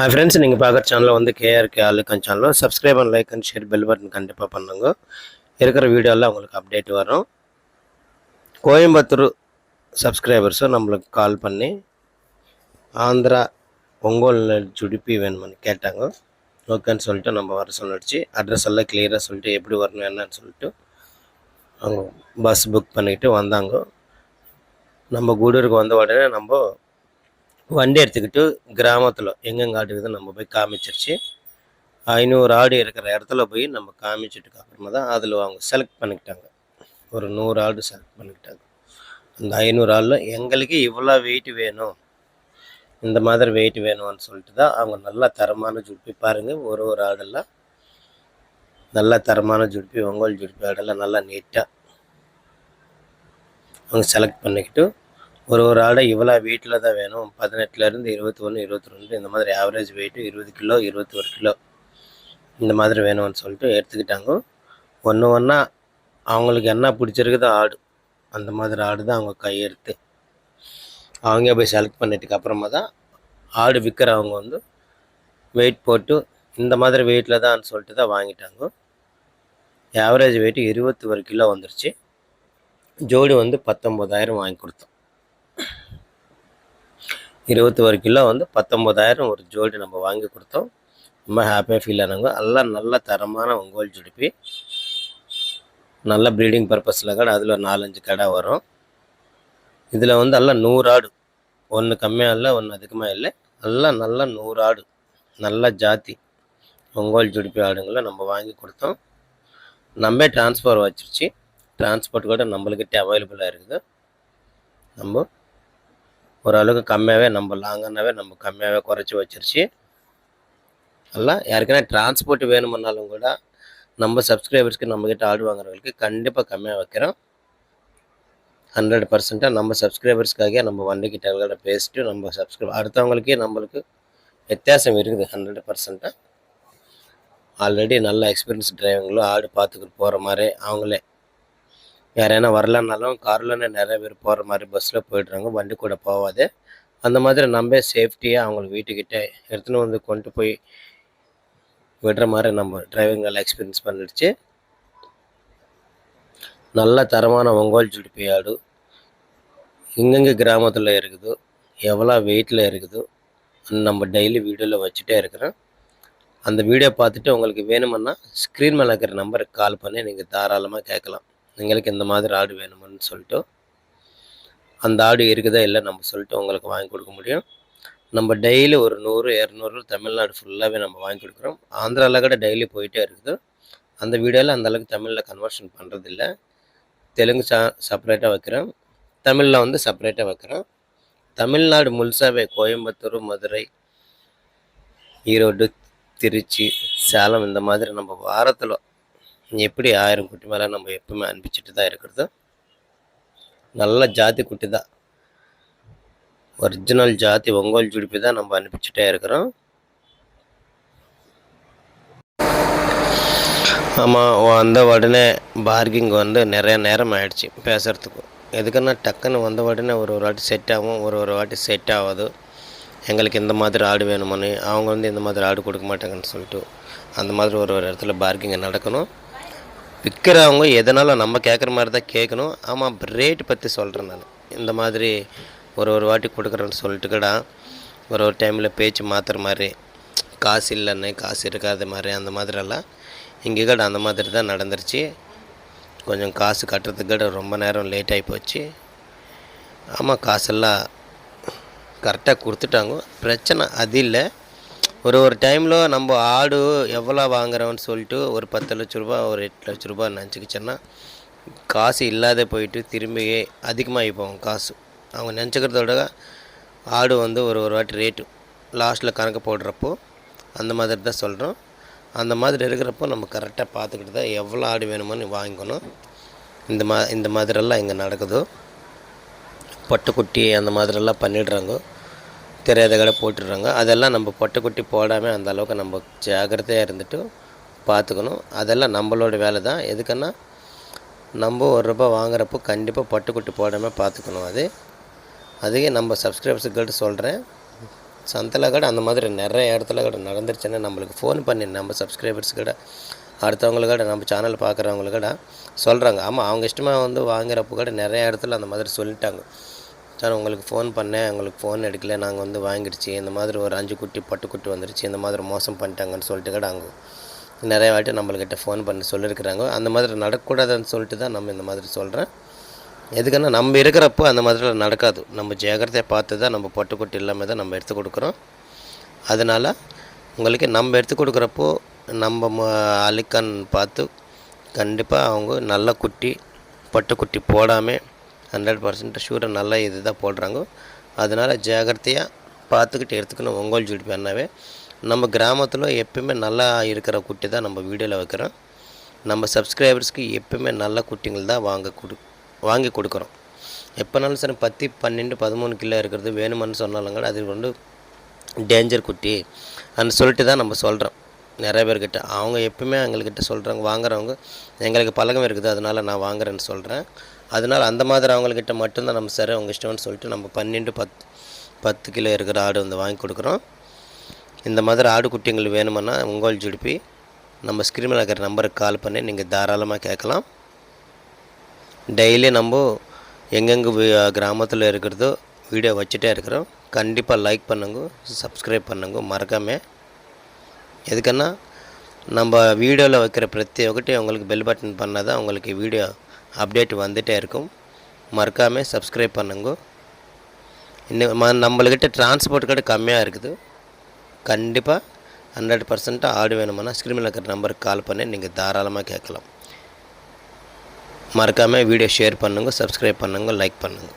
Hi friends, நீங்கள் பார்க்குற சேனலில் வந்து கேஆர்கே ஆளுக்கன் சேனலும் subscribe and like and share bell button கண்டிப்பாக பண்ணுங்க. இருக்கிற வீடியோவில் உங்களுக்கு அப்டேட் வரும். கோயம்புத்தூர் சப்ஸ்கிரைபர்ஸும் நம்மளுக்கு கால் பண்ணி ஆந்திரா ஒங்கோல் ஜுடிப்பி வேணும்னு கேட்டாங்க. ஓகேன்னு சொல்லிட்டு நம்ம வர சொல்லிடுச்சு. அட்ரஸ் எல்லாம் கிளியராக சொல்லிட்டு எப்படி வரணும் என்னன்னு சொல்லிட்டு அவங்க பஸ் புக் பண்ணிக்கிட்டு வந்தாங்க. நம்ம கூடூருக்கு வந்த உடனே நம்ம வண்டி எடுத்துக்கிட்டு கிராமத்தில் எங்கெங்கே ஆடு இருக்குதுன்னு நம்ம போய் காமிச்சிருச்சு. 500 ஆடு இருக்கிற இடத்துல போய் நம்ம காமிச்சிட்டுக்கு அப்புறமா தான் அதில் அவங்க செலக்ட் பண்ணிக்கிட்டாங்க. ஒரு 100 ஆடு செலக்ட் பண்ணிக்கிட்டாங்க. அந்த 500 ஆடில் எங்களுக்கு இவ்வளோ வெயிட் வேணும், இந்த மாதிரி வெயிட் வேணும்னு சொல்லிட்டு தான் அவங்க நல்லா தரமான ஜுடிப்பி பாருங்கள். ஒரு ஆடெல்லாம் நல்லா தரமான ஜுடிப்பி, ஒங்கோல் ஜுடிப்பி ஆடெல்லாம் நல்லா நீட்டாக அவங்க செலக்ட் பண்ணிக்கிட்டு ஒரு ஆடை இவ்வளோ வெயிட்டில் தான் வேணும், 18லேருந்து 21, 22 இந்த மாதிரி ஆவரேஜ் வெயிட்டு 20 கிலோ 21 கிலோ இந்த மாதிரி வேணும்னு சொல்லிட்டு எடுத்துக்கிட்டாங்க. ஒன்றா அவங்களுக்கு என்ன பிடிச்சிருக்குதோ ஆடு, அந்த மாதிரி ஆடு தான் அவங்க கையெடுத்து அவங்க போய் செலக்ட் பண்ணிட்டுக்கு அப்புறமா தான் ஆடு விற்கிறவங்க வந்து வெயிட் போட்டு இந்த மாதிரி வெயிட்டில் தான் சொல்லிட்டு தான் வாங்கிட்டாங்க. ஆவரேஜ் வெயிட்டு 21 கிலோ வந்துருச்சு. ஜோடி வந்து 19,000 வாங்கி கொடுத்தோம். 21 கிலோ வந்து 19,000 ஒரு ஜோடி நம்ம வாங்கி கொடுத்தோம். ரொம்ப ஹாப்பியாக ஃபீல் ஆனாங்க. எல்லாம் நல்ல தரமான ஒங்கோல் ஜுடிப்பி, நல்ல ப்ரீடிங் பர்பஸில் கூட அதில் 4-5 கடை வரும். இதில் வந்து எல்லாம் 100 ஆடு, ஒன்று கம்மியாக இல்லை ஒன்று அதிகமாக இல்லை, எல்லாம் நல்லா 100 ஆடு நல்ல ஜாதி ஒங்கோல் ஜுடிப்பி ஆடுங்களை நம்ம வாங்கி கொடுத்தோம். நம்ம டிரான்ஸ்ஃபர் வச்சிருச்சு. டிரான்ஸ்போர்ட் கூட நம்மளுக்கிட்ட அவைலபிளாக இருக்குது. நம்ம ஓரளவுக்கு கம்மியாகவே நம்ம லாங்கன்னாவே நம்ம கம்மியாகவே குறைச்சி வச்சிருச்சு. எல்லாம் யாருக்குன்னா டிரான்ஸ்போர்ட் வேணுமுன்னாலும் கூட நம்ம சப்ஸ்கிரைபர்ஸ்க்கு நம்மக்கிட்ட ஆடு வாங்குறவங்களுக்கு கண்டிப்பாக கம்மியாக வைக்கிறோம். 100% நம்ம சப்ஸ்கிரைபர்ஸ்க்காக நம்ம வண்டிக்கிட்ட பேசிட்டு நம்ம அடுத்தவங்களுக்கே நம்மளுக்கு வித்தியாசம் இருக்குது. 100% ஆல்ரெடி நல்ல எக்ஸ்பீரியன்ஸ் டிரைவங்களும் ஆடு பார்த்துக்கிட்டு போகிற மாதிரி அவங்களே யாரேனா வரலன்னாலும் கார்லன்னு நிறைய பேர் போகிற மாதிரி பஸ்ஸில் போய்ட்றாங்க, வண்டி கூட போகாது. அந்த மாதிரி நம்ம சேஃப்டியாக அவங்களுக்கு வீட்டுக்கிட்ட எடுத்துன்னு வந்து கொண்டு போய் விடுற மாதிரி நம்ம டிரைவிங் நல்லா எக்ஸ்பீரியன்ஸ் பண்ணிடுச்சு. நல்ல தரமான ஒங்கோல் ஜுடிப்பி ஆடு எங்கெங்கே கிராமத்தில் இருக்குது, எவ்வளோ வெயிட்டில் இருக்குது நம்ம டெய்லி வீடியோவில் வச்சுட்டே இருக்கிறோம். அந்த வீடியோ பார்த்துட்டு உங்களுக்கு வேணுமுன்னா ஸ்க்ரீன் மேலே இருக்கிற நம்பருக்கு கால் பண்ணி நீங்கள் தாராளமாக கேட்கலாம். எங்களுக்கு இந்த மாதிரி ஆடு வேணும்னு சொல்லிட்டு அந்த ஆடு இருக்குதா இல்லை நம்ம சொல்லிட்டு உங்களுக்கு வாங்கி கொடுக்க முடியும். நம்ம டெய்லி ஒரு 100-200 தமிழ்நாடு ஃபுல்லாகவே நம்ம வாங்கி கொடுக்குறோம். ஆந்திராவில் கூட டெய்லி போயிட்டே இருக்குது. அந்த வீடியோவில் அந்தளவுக்கு தமிழில் கன்வர்ஷன் பண்ணுறதில்ல. தெலுங்கு செப்பரேட்டாக வைக்கிறோம், தமிழில் வந்து செப்பரேட்டாக வைக்கிறோம். தமிழ்நாடு முழுசாகவே கோயம்புத்தூர், மதுரை, ஈரோடு, திருச்சி, சேலம் இந்த மாதிரி நம்ம வாரத்தில் எப்படி 1000 குட்டி மேலே நம்ம எப்பவுமே அனுப்பிச்சிட்டு தான் இருக்கிறது. நல்ல ஜாதி குட்டி தான், ஒரிஜினல் ஜாதி ஒங்கோல் ஜுடிப்பி தான் நம்ம அனுப்பிச்சிட்டே இருக்கிறோம். ஆமாம், வந்த உடனே பார்கிங் வந்து நிறைய நேரம் ஆகிடுச்சு பேசுகிறதுக்கு. எதுக்குன்னா டக்குன்னு வந்த உடனே ஒரு வாட்டி செட் ஆகும், ஒரு வாட்டி செட் ஆகாது. எங்களுக்கு இந்த மாதிரி ஆடு வேணுமான்னு அவங்க வந்து இந்த மாதிரி ஆடு கொடுக்க மாட்டாங்கன்னு சொல்லிட்டு அந்த மாதிரி ஒரு இடத்துல பார்கிங் நடக்கணும். விற்கிறவங்க எதனால நம்ம கேட்குற மாதிரி தான் கேட்கணும். ஆமாம், ரேட்டு பற்றி சொல்கிறேன் நான். இந்த மாதிரி ஒரு வாட்டி கொடுக்குறேன்னு சொல்லிட்டு கூட ஒரு டைமில் பேச்சு மாற்றுற மாதிரி, காசு இல்லைன்னு காசு இருக்காத மாதிரி அந்த மாதிரியெல்லாம் இங்கே கூட அந்த மாதிரி தான் நடந்துருச்சு. கொஞ்சம் காசு கட்டுறதுக்கு கூட ரொம்ப நேரம் லேட் ஆகி போச்சு. ஆமாம், காசெல்லாம் கரெக்டாக கொடுத்துட்டாங்க, பிரச்சனை அது இல்லை. ஒரு டைமில் நம்ம ஆடு எவ்வளோ வாங்குறோன்னு சொல்லிட்டு ஒரு 10 லட்ச ரூபா ஒரு 8 லட்ச ரூபா நினச்சிக்கிச்சேன்னா காசு இல்லாத போயிட்டு திரும்பி அதிகமாகி போகும் காசு. அவங்க நினச்சிக்கிறதோட ஆடு வந்து ஒரு வாட்டி ரேட்டு லாஸ்ட்டில் கணக்கு போடுறப்போ அந்த மாதிரி தான் சொல்கிறோம். அந்த மாதிரி இருக்கிறப்போ நம்ம கரெக்டாக பார்த்துக்கிட்டு தான் எவ்வளோ ஆடு வேணுமோன்னு வாங்கிக்கணும். இந்த மாதிரியெல்லாம் இங்கே நடக்குது. பொட்டைக்குட்டி அந்த மாதிரிலாம் பண்ணிடுறாங்க, தெரியாத கடை போட்டுடுறாங்க. அதெல்லாம் நம்ம பொட்டைக்குட்டி போடாமல் அந்த அளவுக்கு நம்ம ஜாக்கிரதையாக இருந்துட்டு பார்த்துக்கணும். அதெல்லாம் நம்மளோட வேலை தான். எதுக்குன்னா நம்ம ₹1 வாங்குறப்போ கண்டிப்பாக பொட்டைக்குட்டி போடாமல் பார்த்துக்கணும். அதுவே நம்ம சப்ஸ்கிரைபர்ஸுக்கிட்ட சொல்கிறேன், சந்தையில் கூட அந்த மாதிரி நிறைய இடத்துல கூட நடந்துருச்சுன்னா நம்மளுக்கு ஃபோன் பண்ணி நம்ம சப்ஸ்கிரைபர்ஸ் கூட அடுத்தவங்களுக்கு கூட நம்ம சேனல் பார்க்குறவங்களுக்கு கூட சொல்கிறாங்க. ஆமாம், அவங்க இஷ்டமாக வந்து வாங்குறப்போ கூட நிறைய இடத்துல அந்த மாதிரி சொல்லிட்டாங்க. சார் உங்களுக்கு ஃபோன் பண்ணேன், உங்களுக்கு ஃபோன் எடுக்கல, நாங்கள் வந்து வாங்கிடுச்சு, இந்த மாதிரி ஒரு 5 குட்டி பட்டுக்குட்டி வந்துருச்சு, இந்த மாதிரி மோசம் பண்ணிட்டாங்கன்னு சொல்லிட்டு கூட அவங்க நிறைய வாட்டி நம்மள்கிட்ட ஃபோன் பண்ணி சொல்லியிருக்கிறாங்க. அந்த மாதிரி நடக்கக்கூடாதுன்னு சொல்லிட்டு தான் நம்ம இந்த மாதிரி சொல்கிறேன். எதுக்குன்னா நம்ம இருக்கிறப்போ அந்த மாதிரிலாம் நடக்காது. நம்ம ஜாக்கிரதையாக பார்த்து தான் நம்ம பட்டுக்குட்டி இல்லாமல் தான் நம்ம எடுத்து கொடுக்குறோம். அதனால் உங்களுக்கு நம்ம எடுத்து கொடுக்குறப்போ நம்ம அழிக்கான்னு பார்த்து கண்டிப்பாக அவங்க நல்ல குட்டி பட்டுக்குட்டி போடாமல் 100% ஷூராக நல்ல இது தான் போடுறாங்க. அதனால் ஜாக்கிரதையாக பார்த்துக்கிட்டு எடுத்துக்கணும். ஒங்கோல் ஜுடிப்பி அண்ணாவே நம்ம கிராமத்தில் எப்பயுமே நல்லா இருக்கிற குட்டி தான் நம்ம வீடியோவில் வைக்கிறோம். நம்ம சப்ஸ்கிரைபர்ஸ்க்கு எப்பயுமே நல்ல குட்டிங்கள் தான் வாங்கி கொடுக்குறோம். எப்போனாலும் சரி 10, 12, 13 கிலோ இருக்கிறது வேணுமான்னு சொன்னாலும் கூட அது வந்து டேஞ்சர் குட்டி அப்படின்னு சொல்லிட்டு தான் நம்ம சொல்கிறோம் நிறைய பேர்கிட்ட. அவங்க எப்பவுமே எங்கள்கிட்ட சொல்கிறாங்க, வாங்குறவங்க எங்களுக்கு பழக்கம் இருக்குது, அதனால் நான் வாங்குறேன்னு சொல்கிறேன். அதனால் அந்த மாதிரி அவங்கக்கிட்ட மட்டும்தான் நம்ம சரி அவங்க இஷ்டம்னு சொல்லிட்டு நம்ம 12, 10 கிலோ இருக்கிற ஆடு வந்து வாங்கி கொடுக்குறோம். இந்த மாதிரி ஆடு குட்டிங்கள் வேணுமுன்னா ஒங்கோல் ஜுடிப்பி நம்ம ஸ்க்ரீனில் இருக்கிற நம்பருக்கு கால் பண்ணி நீங்கள் தாராளமாக கேட்கலாம். டெய்லி நம்ம எங்கெங்கே கிராமத்தில் இருக்கிறதோ வீடியோ வச்சுட்டே இருக்கிறோம். கண்டிப்பாக லைக் பண்ணுங்க, சப்ஸ்கிரைப் பண்ணுங்க மறக்காமல். எதுக்குன்னா நம்ம வீடியோவில் வைக்கிற பிரதி ஒக்கட்டி உங்களுக்கு பெல் பட்டன் பண்ணால் தான் உங்களுக்கு வீடியோ அப்டேட் வந்துகிட்டே இருக்கும். மறக்காமல் சப்ஸ்கிரைப் பண்ணுங்க. இன்னும் நம்மள்கிட்ட டிரான்ஸ்போர்ட் கூட கம்மியாக இருக்குது. கண்டிப்பாக 100% ஆடு வேணுமானா ஸ்க்ரீனில் இருக்கிற நம்பருக்கு கால் பண்ணி நீங்கள் தாராளமாக கேட்கலாம். மறக்காமல் வீடியோ ஷேர் பண்ணுங்கள், சப்ஸ்கிரைப் பண்ணுங்கள், லைக் பண்ணுங்கள்.